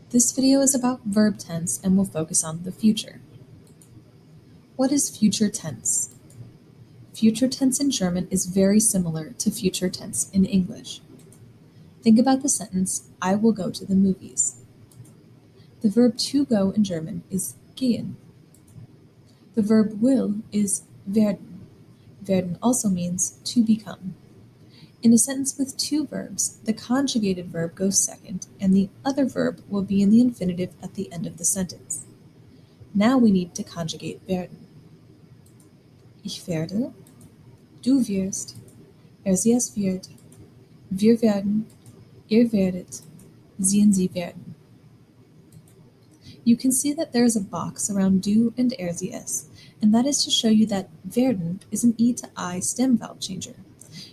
This video is about verb tense and will focus on the future. What is future tense? Future tense in German is very similar to future tense in English. Think about the sentence, I will go to the movies. The verb to go in German is gehen. The verb will is werden. Werden also means to become. In a sentence with two verbs, the conjugated verb goes second, and the other verb will be in the infinitive at the end of the sentence. Now we need to conjugate werden. Ich werde, du wirst, sie es wird, wir werden, ihr werdet, sie werden. You can see that there is a box around du and sie es, and that is to show you that werden is an E to I stem vowel changer.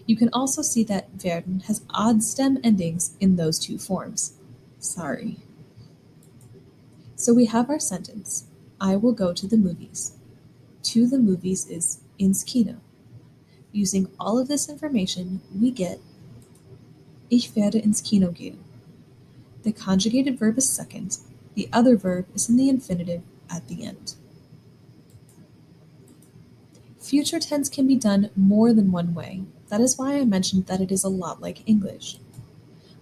You can also see that werden has odd stem endings in those two forms. Sorry. So we have our sentence, I will go to the movies. To the movies is ins Kino. Using all of this information, we get Ich werde ins Kino gehen. The conjugated verb is second. The other verb is in the infinitive at the end. Future tense can be done more than one way. That is why I mentioned that it is a lot like English.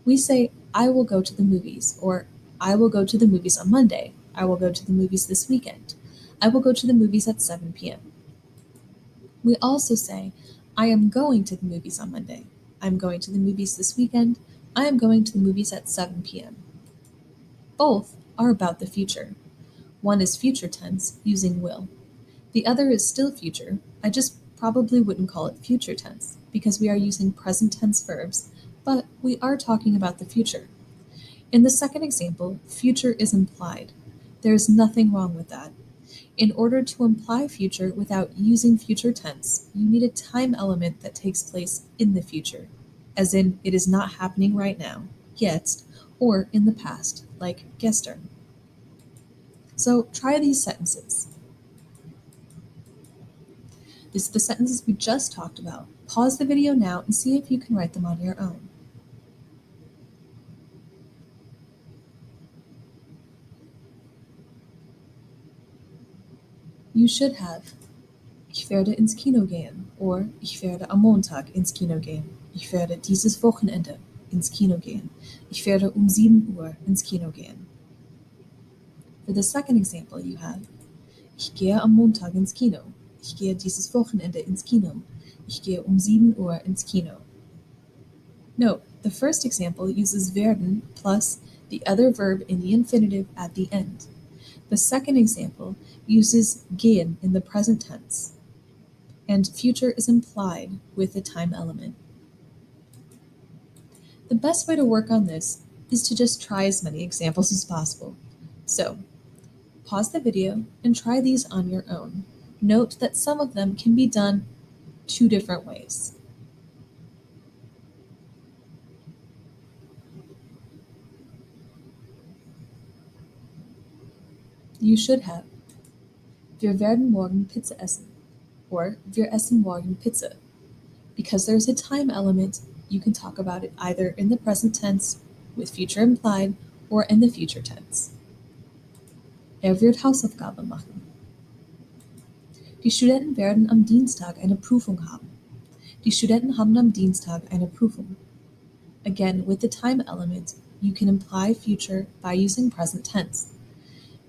We say, I will go to the movies, or I will go to the movies on Monday. I will go to the movies this weekend. I will go to the movies at 7 p.m. We also say, I am going to the movies on Monday. I'm going to the movies this weekend. I am going to the movies at 7 p.m. Both are about the future. One is future tense, using will. The other is still future. I just probably wouldn't call it future tense, because we are using present tense verbs, but we are talking about the future. In the second example, future is implied. There is nothing wrong with that. In order to imply future without using future tense, you need a time element that takes place in the future, as in it is not happening right now, jetzt, or in the past, like gestern. So try these sentences. This is the sentences we just talked about. Pause the video now and see if you can write them on your own. You should have Ich werde ins Kino gehen or Ich werde am Montag ins Kino gehen. Ich werde dieses Wochenende ins Kino gehen. Ich werde 7 Uhr ins Kino gehen. For the second example, you have Ich gehe am Montag ins Kino. Ich gehe dieses Wochenende ins Kino. Ich gehe 7 Uhr ins Kino. Note, the first example uses werden plus the other verb in the infinitive at the end. The second example uses gehen in the present tense, and future is implied with the time element. The best way to work on this is to just try as many examples as possible. So, pause the video and try these on your own. Note that some of them can be done two different ways. You should have Wir werden morgen Pizza essen or Wir essen morgen Pizza. Because there's a time element, you can talk about it either in the present tense with future implied or in the future tense. Wird Hausaufgaben machen. Die Studenten werden am Dienstag eine Prüfung haben. Die Studenten haben am Dienstag eine Prüfung. Again, with the time element, you can imply future by using present tense.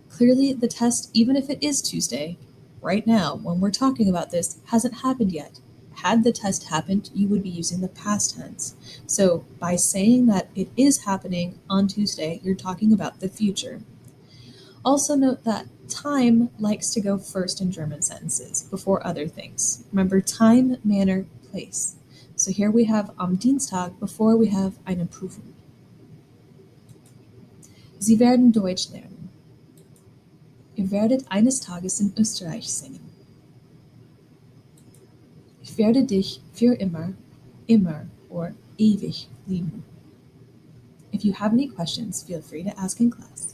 Clearly, the test, even if it is Tuesday, right now, when we're talking about this, hasn't happened yet. Had the test happened, you would be using the past tense. So by saying that it is happening on Tuesday, you're talking about the future. Also note that time likes to go first in German sentences before other things. Remember time, manner, place. So here we have am Dienstag before we have eine Prüfung. Sie werden Deutsch lernen. Ihr werdet eines Tages in Österreich singen. Ich werde dich für immer, immer or ewig lieben. If you have any questions, feel free to ask in class.